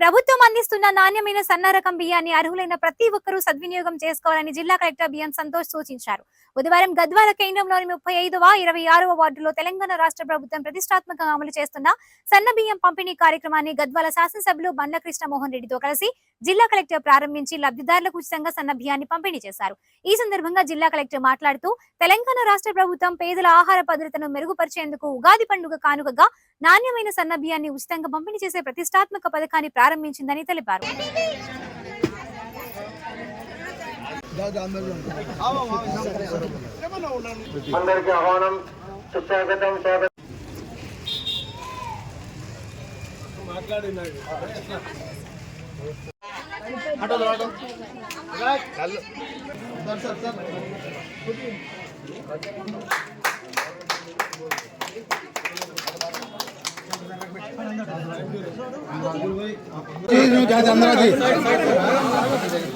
ప్రభుత్వం అందిస్తున్న నాణ్యమైన సన్న రకం బియ్యాన్ని అర్హులైన ప్రతి ఒక్కరూ సద్వినియోగం చేసుకోవాలని జిల్లా కలెక్టర్ బిఎం సంతోష్ సూచించారు. బుధవారం గద్వాల కేంద్రంలోని 35వ 26వ వార్డులో తెలంగాణ రాష్ట్ర ప్రభుత్వం ప్రతిష్టాత్మకంగా అమలు చేస్తున్న సన్న బియ్యం పంపిణీ కార్యక్రమాన్ని గద్వాల శాసనసభ్యులు బండ్ల కృష్ణమోహన్ రెడ్డితో కలిసి జిల్లా కలెక్టర్ ప్రారంభించి లబ్ధిదారులకు ఉచితంగా సన్న బియ్యాన్ని పంపిణీ చేశారు. ఈ సందర్భంగా జిల్లా కలెక్టర్ మాట్లాడుతూ తెలంగాణ రాష్ట్ర ప్రభుత్వం పేదల ఆహార భద్రతను మెరుగుపరిచేందుకు ఉగాది పండుగ కానుకగా నాణ్యమైన సన్న బియ్యాన్ని ఉచితంగా పంపిణీ చేసే ప్రతిష్టాత్మక పథకాన్ని ప్రారంభించిందని తెలిపారు.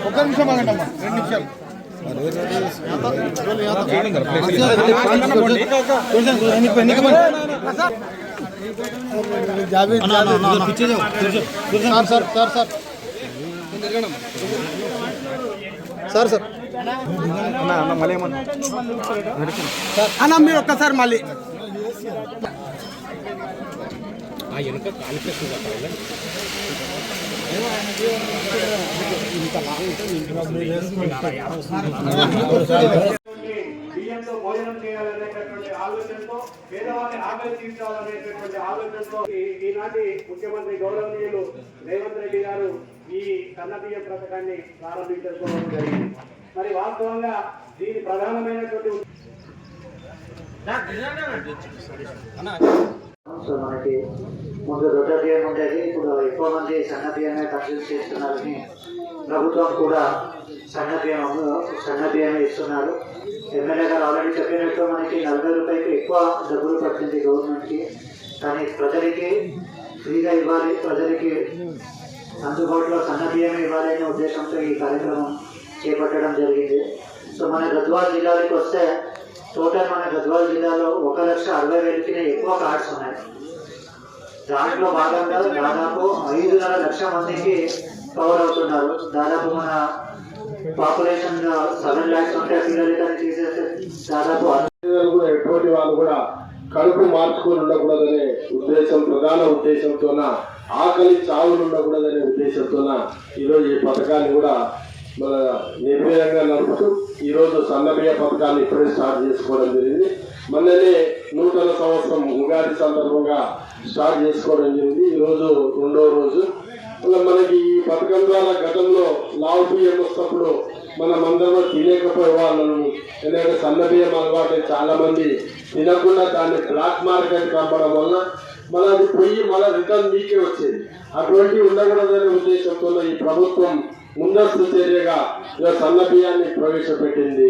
ఒక్క నిమిషం ఆగండమ్మా, 2 నిమిషాలు. సార్ సార్ మళ్ళీ అన్న మీరు ఒక్కసారి మళ్ళీ బియ్యంతో భోజనం చేయాలనేటటువంటి ఆలోచనతో పేదవాళ్ళని ఆకలి తీర్చాలనేటటువంటి ఆలోచనతో ఈనాటి ముఖ్యమంత్రి గౌరవనీయులు రేవంత్ రెడ్డి గారు ఈ సన్న బియ్యం పథకాన్ని ప్రారంభించుకోవడం జరిగింది. మరి వాస్తవంగా దీని ప్రధానమైనటువంటి మనకి ముందు రొట్టె బియ్యం ఉండేది, ఇప్పుడు ఎక్కువ మంది సన్న బియ్యమే కన్స్యూమ్ చేస్తున్నారని ప్రభుత్వం కూడా సన్న బియ్యమే ఇస్తున్నారు. ఎమ్మెల్యే గారు ఆల్రెడీ చెప్పినట్టు మనకి 40 రూపాయలకి ఎక్కువ డబ్బులు పడుతుంది గవర్నమెంట్కి, కానీ ప్రజలకి ఫ్రీగా ఇవ్వాలి, ప్రజలకి అందుబాటులో సన్న బియ్యమే ఇవ్వాలి అనే ఉద్దేశంతో ఈ కార్యక్రమం చేపట్టడం జరిగింది. సో మన గద్వాల్ జిల్లాకి వస్తే టోటల్ మన గద్వాల్ జిల్లాలో 1,60,000కి ఎక్కువ కార్డ్స్ ఉన్నాయి. దాంట్లో భాగంగా దాదాపు 5.5 లక్షల మందికి కవర్ అవుతున్నారు. దాదాపు మన పాపులేషన్ 7 lakhs ఉంటే పిల్లలకి తీసేస్తే దాదాపు ఎటువంటి వాళ్ళు కూడా కడుపు మార్చుకొని ఉండకూడదనే ఉద్దేశం, ప్రధాన ఉద్దేశంతోన ఆకలి చావులు ఉండకూడదనే ఉద్దేశంతోన ఈరోజు ఈ పథకాన్ని కూడా మన నిర్భయంగా నడుపుతూ ఈరోజు సన్నబియ్య పథకాన్ని ఇప్పుడే స్టార్ట్ చేసుకోవడం జరిగింది. మొన్ననే నూతన సంవత్సరం ఉగాది సందర్భంగా స్టార్ట్ చేసుకోవడం జరిగింది. ఈరోజు 2వ రోజు. మనకి ఈ పథకం ద్వారా గతంలో లావు బియ్యం వస్తున్నప్పుడు మనమందరూ తినేకపోయే వాళ్ళను, ఎందుకంటే సన్న బియ్యం అలవాటు చాలా మంది తినకుండా దాన్ని బ్లాక్ మార్కెట్ కమ్మడం వల్ల మన అది పోయి మళ్ళీ రిటర్న్ మీకే వచ్చేది. అటువంటి ఉండకూడదనే ఉద్దేశంతో ఈ ప్రభుత్వం ముందస్తు చర్యగా సన్న బియ్యాన్ని ప్రవేశపెట్టింది.